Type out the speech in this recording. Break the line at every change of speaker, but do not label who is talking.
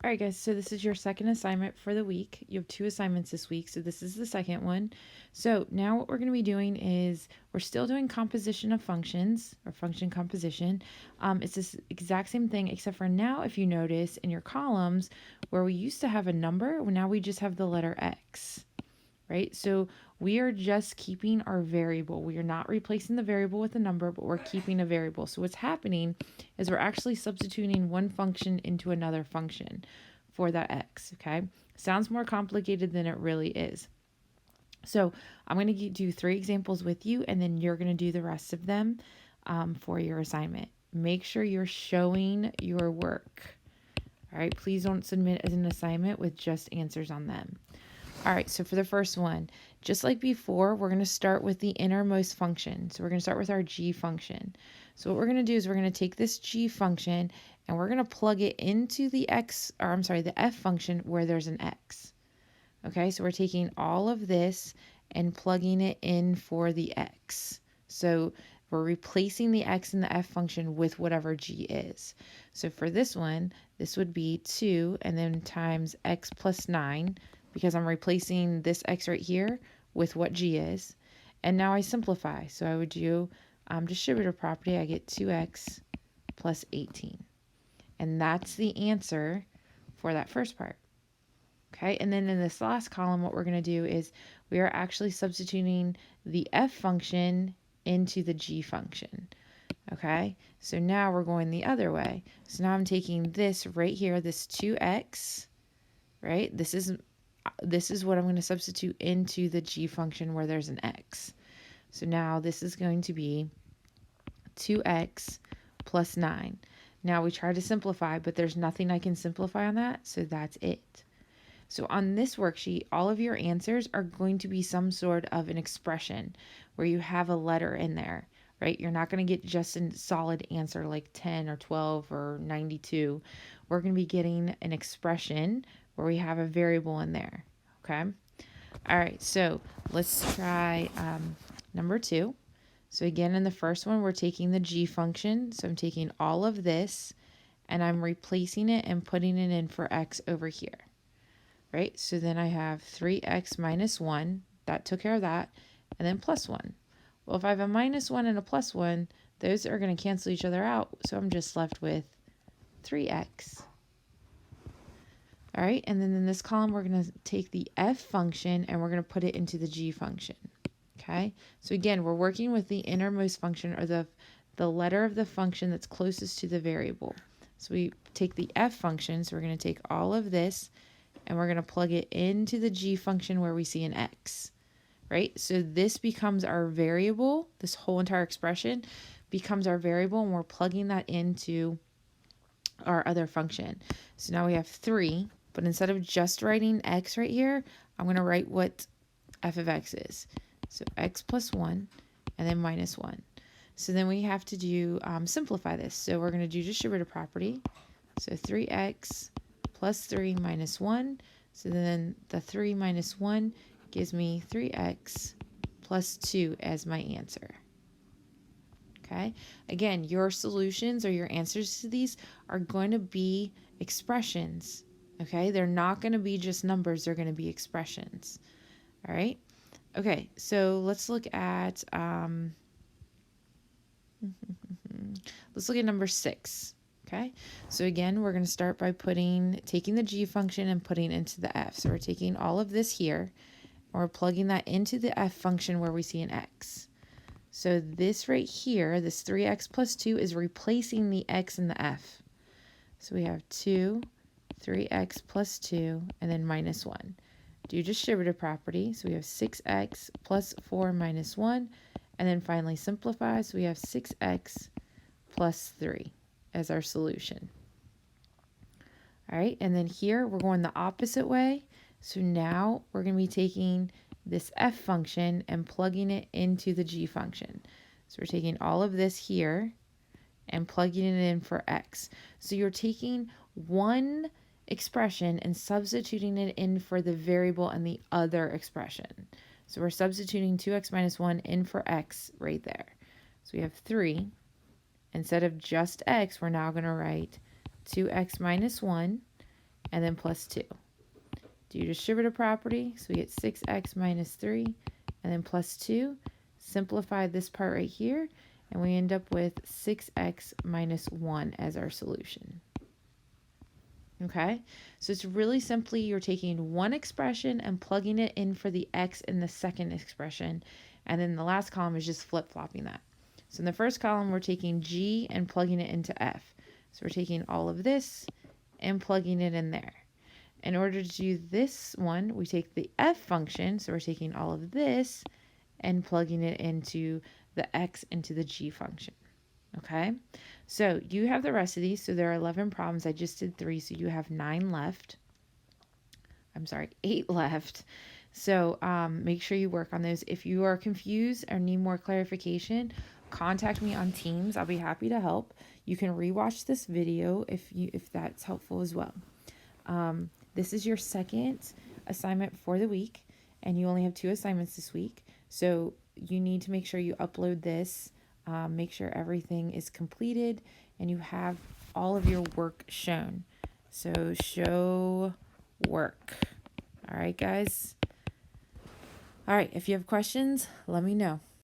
All right, guys, so this is your second assignment for the week. You have 2 assignments this week, so this is the second one. So now what we're going to be doing is we're still doing composition of functions or function composition. It's this exact same thing, except for now, if you notice in your columns where we used to have a number, now we just have the letter X, right? So we are just keeping our variable. We are not replacing the variable with a number, but we're keeping a variable. So what's happening is we're actually substituting one function into another function for that X, okay? Sounds more complicated than it really is. So I'm going to do 3 examples with you, and then you're going to do the rest of them for your assignment. Make sure you're showing your work. All right, please don't submit as an assignment with just answers on them. All right, so for the first one, just like before, we're going to start with the innermost function. So we're going to start with our g function. So what we're going to do is we're going to take this g function and we're going to plug it into the the f function where there's an x. Okay, so we're taking all of this and plugging it in for the x. So we're replacing the x in the f function with whatever g is. So for this one, this would be 2 and then times x plus 9, because I'm replacing this x right here with what g is. And now I simplify. So I would do distributive property. I get 2x plus 18. And that's the answer for that first part. Okay, and then in this last column, what we're going to do is we are actually substituting the f function into the g function. Okay, so now we're going the other way. So now I'm taking this right here, this 2x, right? This is what I'm going to substitute into the g function where there's an x. So now this is going to be 2x plus 9. Now we try to simplify, but there's nothing I can simplify on that, so that's it. So on this worksheet, all of your answers are going to be some sort of an expression where you have a letter in there, right? You're not going to get just a solid answer like 10 or 12 or 92. We're going to be getting an expression where we have a variable in there, okay? All right, so let's try number 2. So again, in the first one, we're taking the g function. So I'm taking all of this and I'm replacing it and putting it in for x over here, right? So then I have 3x minus 1. That took care of that. And then plus 1. Well, if I have a minus 1 and a plus 1, those are going to cancel each other out. So I'm just left with 3x. All right, and then in this column, we're going to take the f function and we're going to put it into the g function. Okay, so again, we're working with the innermost function, or the letter of the function that's closest to the variable. So we take the f function, so we're going to take all of this and we're going to plug it into the g function where we see an x, right? So this becomes our variable. This whole entire expression becomes our variable, and we're plugging that into our other function. So now we have 3, but instead of just writing x right here, I'm going to write what f of x is. So x plus 1 and then minus 1. So then we have to do simplify this. So we're going to do distributive property. So 3x plus 3 minus 1. So then the 3 minus 1 gives me 3x plus 2 as my answer. Okay, again, your solutions or your answers to these are going to be expressions. Okay, they're not going to be just numbers, they're going to be expressions. All right, okay, so let's look at number 6. Okay, so again, we're going to start by taking the g function and putting into the f. So we're taking all of this here and we're plugging that into the f function where we see an x. So this right here, this 3x plus 2 is replacing the x in the f. So we have 2, 3x plus 2, and then minus 1. Do distributive property, so we have 6x plus 4 minus 1, and then finally simplify, so we have 6x plus 3 as our solution. All right, and then here we're going the opposite way. So now we're going to be taking this f function and plugging it into the g function. So we're taking all of this here and plugging it in for x. So you're taking one expression and substituting it in for the variable and the other expression. So we're substituting 2x minus 1 in for x right there. So we have 3. Instead of just x, we're now going to write 2x minus 1 and then plus 2. Do your distributive property, so we get 6x minus 3, and then plus 2. Simplify this part right here, and we end up with 6x minus 1 as our solution. Okay, so it's really simply you're taking one expression and plugging it in for the x in the second expression, and then the last column is just flip-flopping that. So in the first column, we're taking g and plugging it into f. So we're taking all of this and plugging it in there. In order to do this one, we take the f function, so we're taking all of this and plugging it into the x into the g function. Okay, so you have the rest of these. So there are 11 problems. I just did 3, so you have 9 left. I'm sorry, 8 left. So make sure you work on those. If you are confused or need more clarification, contact me on Teams. I'll be happy to help. You can rewatch this video if that's helpful as well. This is your second assignment for the week, and you only have 2 assignments this week. So you need to make sure you upload this. Make sure everything is completed and you have all of your work shown. So show work. All right, guys. All right, if you have questions, let me know.